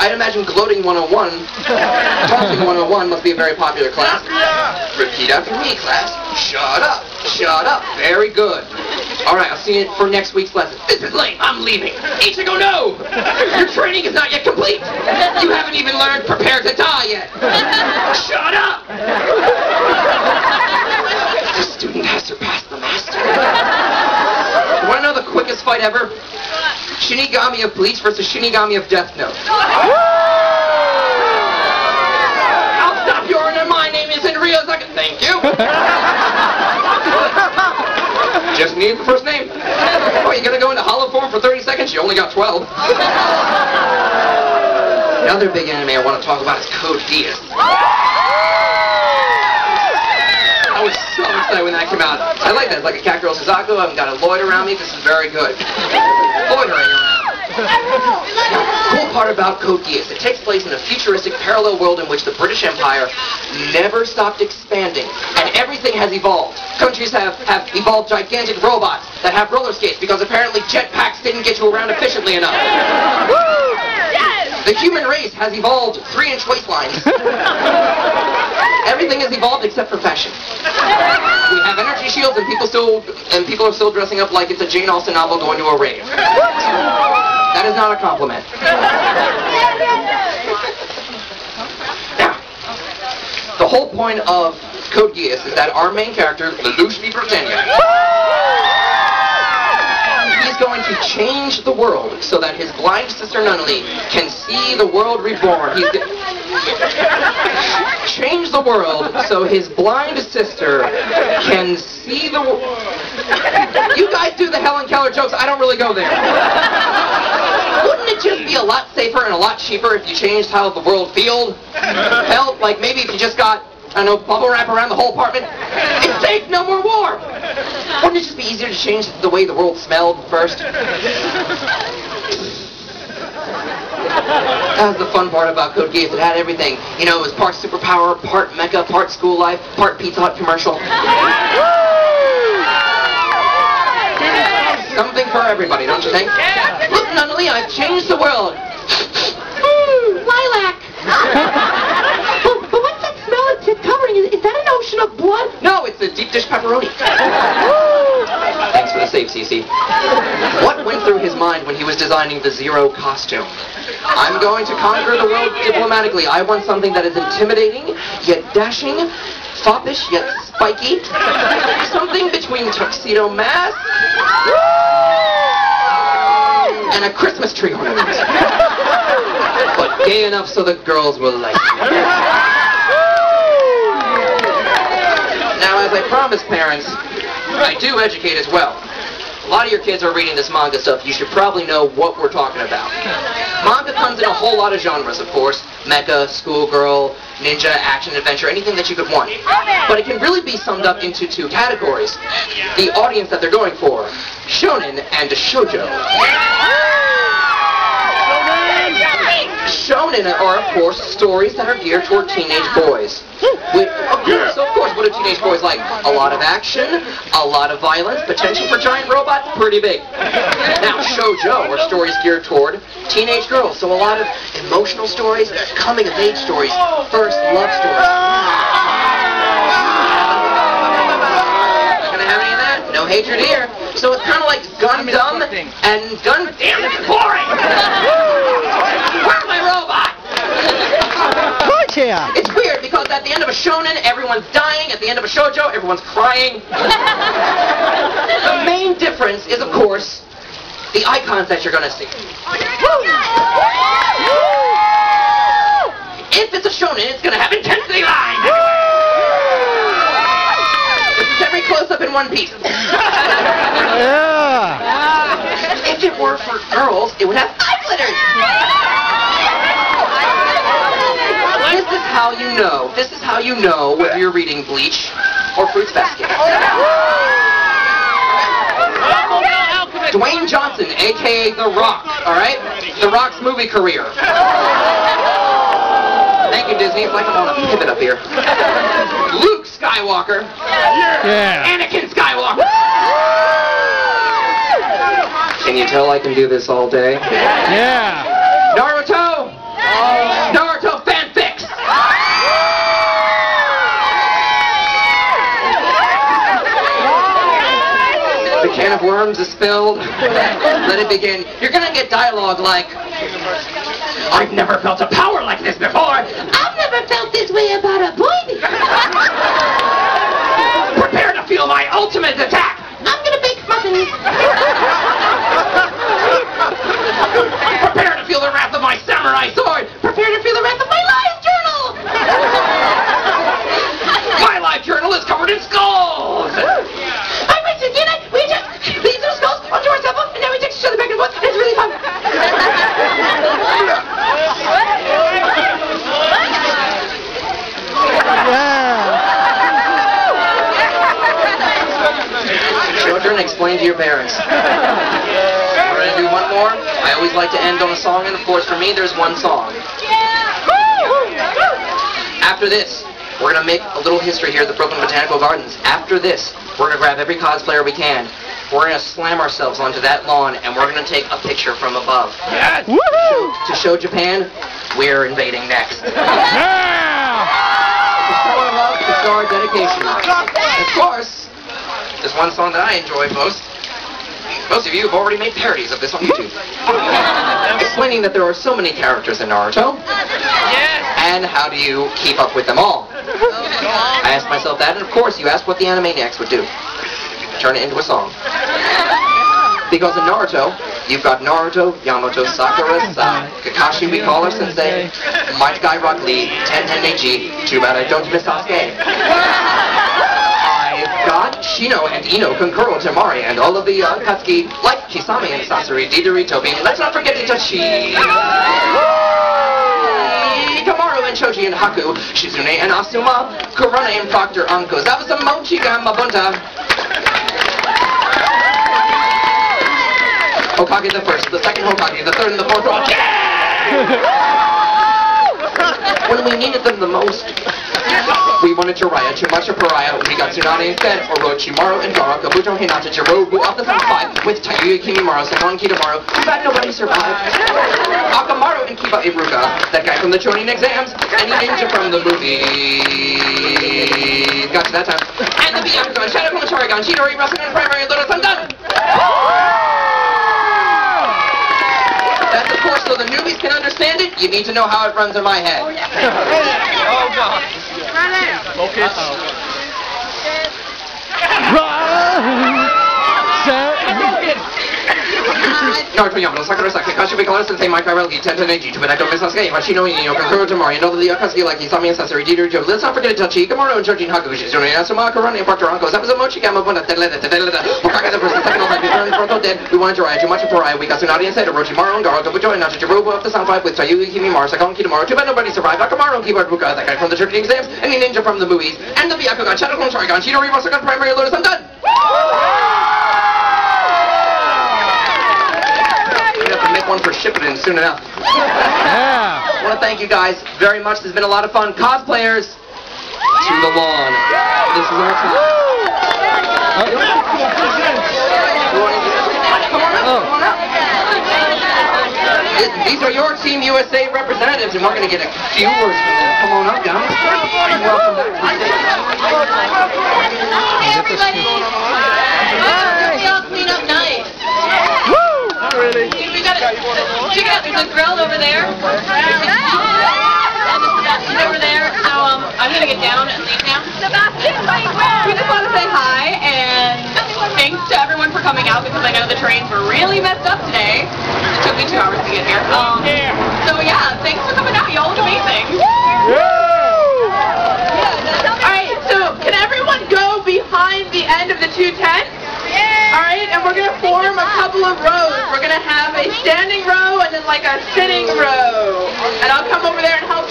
I'd imagine gloating 101, talking 101 must be a very popular class. Repeat after me, class. Shut up. Shut up. Very good. All right, I'll see you for next week's lesson. This is late. I'm leaving. Ichigo, no! Your training is not yet complete. You haven't even learned prepare to die yet. Shut up! The student has surpassed the master. You want to know the quickest fight ever? Shinigami of Bleach versus Shinigami of Death Note. I'll stop your honor. My name isn't Ryuzuka. Thank you. Just need the first name. Oh, you're gonna go into hollow form for 30 seconds? You only got 12. Another big anime I want to talk about is Code Geass. I was so excited when that came out. I like that. It's like a cat girl Suzaku. I've got a Lloyd around me. This is very good. Loitering around. The cool part about Code Geass, it takes place in a futuristic parallel world in which the British Empire never stopped expanding, and everything has evolved. Countries have evolved gigantic robots that have roller skates because apparently jetpacks didn't get you around efficiently enough. The human race has evolved 3-inch waistlines. Everything has evolved except for fashion. We have energy shields, and people are still dressing up like it's a Jane Austen novel going to a rave. That is not a compliment. Now, the whole point of Code Geass is that our main character, Lelouch Britannia, he's going to change the world so that his blind sister Nunnally can see the world reborn. Change the world so his blind sister can see the world. You guys do the Helen Keller jokes. I don't really go there. Wouldn't it just be a lot safer and a lot cheaper if you changed how the world felt? Hell, like maybe if you just got, I don't know, bubble wrap around the whole apartment? It'd take no more war. Wouldn't it just be easier to change the way the world smelled first? That was the fun part about Code Geass. It had everything. You know, it was part superpower, part mecha, part school life, part Pizza Hut commercial. Something for everybody, don't you think? Look, Nunnally, I've changed the world. Lilac. But what's that smell it's covering? Is that an ocean of blood? No, it's a deep dish pepperoni. Thanks for the save, Cece. What went through his mind when he was designing the Zero costume? I'm going to conquer the world diplomatically. I want something that is intimidating, yet dashing, foppish, yet spiky. Something between Tuxedo Mask and a Christmas tree ornament. But gay enough so the girls will like it. Now, as I promised parents, I do educate as well. A lot of your kids are reading this manga stuff. You should probably know what we're talking about. Manga comes in a whole lot of genres, of course. Mecha, schoolgirl, ninja, action, adventure, anything that you could want. But it can really be summed up into two categories. The audience that they're going for, shonen and shoujo. Shonen are, of course, stories that are geared toward teenage boys. Of course, what do teenage boys like? A lot of action, a lot of violence, potential for giant robots, pretty big. Now, shoujo are stories geared toward teenage girls, so a lot of emotional stories, coming-of-age stories, first love stories. Not gonna have any of that? No hatred here. So it's kind of like Gundam and Damn, this is boring! Where's my robot? It's weird because at the end of a shonen, everyone's dying. At the end of a shoujo, everyone's crying. The main difference is, of course, the icons that you're going to see. If it's a shonen, it's going to have intensity lines. This is every close-up in one piece. If it were for girls, it would have eye glitters. This is how you know whether you're reading Bleach or Fruits Basket. Dwayne Johnson, a.k.a. The Rock, alright? The Rock's movie career. Thank you, Disney. It's like I'm on a pivot up here. Luke Skywalker. Yeah. Anakin Skywalker. Can you tell I can do this all day? Yeah. Naruto. worms is spilled. Let it begin. You're gonna get dialogue like, I've never felt a power like this before. I've never felt this way about a boy. Prepare to feel my ultimate attack. I'm gonna bake muffins. Prepare to feel the wrath of my samurai sword. Prepare to feel the wrath of my life journal. My life journal is covered in skulls. I went to dinner. We just these little skulls onto our cell phone, and then we text each other back and forth. It's really fun. Children, explain to your parents. We're going to do one more. I always like to end on a song, and of course for me there's one song. After this, we're going to make a little history here at the Brooklyn Botanical Gardens. After this, we're going to grab every cosplayer we can. We're going to slam ourselves onto that lawn, and we're going to take a picture from above. Yes! To show Japan, we're invading next. Yeah! To show our love, to show our dedication. Of course, there's one song that I enjoy most. Most of you have already made parodies of this on YouTube. Explaining that there are so many characters in Naruto. And how do you keep up with them all? I asked myself that, and of course you asked what the Animaniacs would do. Turn it into a song. Because in Naruto, you've got Naruto, Yamato, Sakura, Kakashi, we call her Sensei, Might Guy Rock Lee, Tenten Neji, too bad I don't miss Sasuke. I've got Shino and Ino, Konkuro, Temari, and all of the Katsuki, like Kisame and Sasori, Didori, Tobi, and let's not forget Itachi. Kamaru and Choji and Haku, Shizune and Asuma, Kurone and Proctor Anko, Zabusa Mochiga Mabunta. Hokage the first, the second Hokage, the third and the fourth, when we needed them the most, we wanted Jiraiya, Chimacha Pariah, we got Tsunade instead, Orochimaru and Gaara, Kabuto, Hinata, Jirobu, off the top 5, with Tayuya Kimimaro, Sakon Kitamaru, too bad nobody survived. Akamaru and Kiba Iruka, that guy from the Chonin exams, and the ninja from the movie. Got to that time. And the Byakugan, Shadow from the Sharingan, Chidori, Rasengan, Primary, Lotus, I'm done! That's of course, so the newbies can understand it, you need to know how it runs in my head. Oh, God. Focus. Naruto, Yamato, Sakura, Kakashi, Kakashi, Sensei, Might Guy Rock Lee, Tenten Neji, too bad I don't miss Sasuke, Hashino, Ino, Konkuro, Temari, and all of the Akatsuki like Kisame and Sasori, Didori, Joe. Let's not forget Itachi, Kamaru, and Choji, and Haku, Shizune, Asuma, Kurone, and Proctor Anko, Zabuza Mochiga Mabunta, Hokage the first, the second, the third, and the fourth, dead. We wanted Jiraiya, Chimacha Pariah, we got Tsunade instead, Orochimaru, and Gaara, Kabuto, and Hinata, Jirobu, off the sound 5, with Tayuya Kimimaro, Sakon Kitamaru, too bad nobody survived, Akamaru, and Kiba Iruka, that guy from the Chonin exams, and the ninja from the movies, and the Byakugan, Shadow from the Sharingan, Chidori, Rasengan, Primary, Lotus, I'm done! Make one for shipping soon enough. Yeah. I want to thank you guys very much. This has been a lot of fun. Cosplayers, to the lawn. This is our time. Come on up. These are your Team USA representatives, and we're going to get a few words from them. Come on up, guys. Welcome back to the Hey, everybody. We all clean up nice. Really? Check it out, there's a grill over there. And this is over there. So I'm gonna get down and leave now. We just want to say hi and thanks to everyone for coming out because I know the trains were really messed up today. It took me 2 hours to get here. So yeah, thanks for coming out. Y'all look amazing. Alright, so can everyone go behind the end of the 2 tents? Alright, and we're going to form a couple of rows. We're going to have a standing row and then like a sitting row. And I'll come over there and help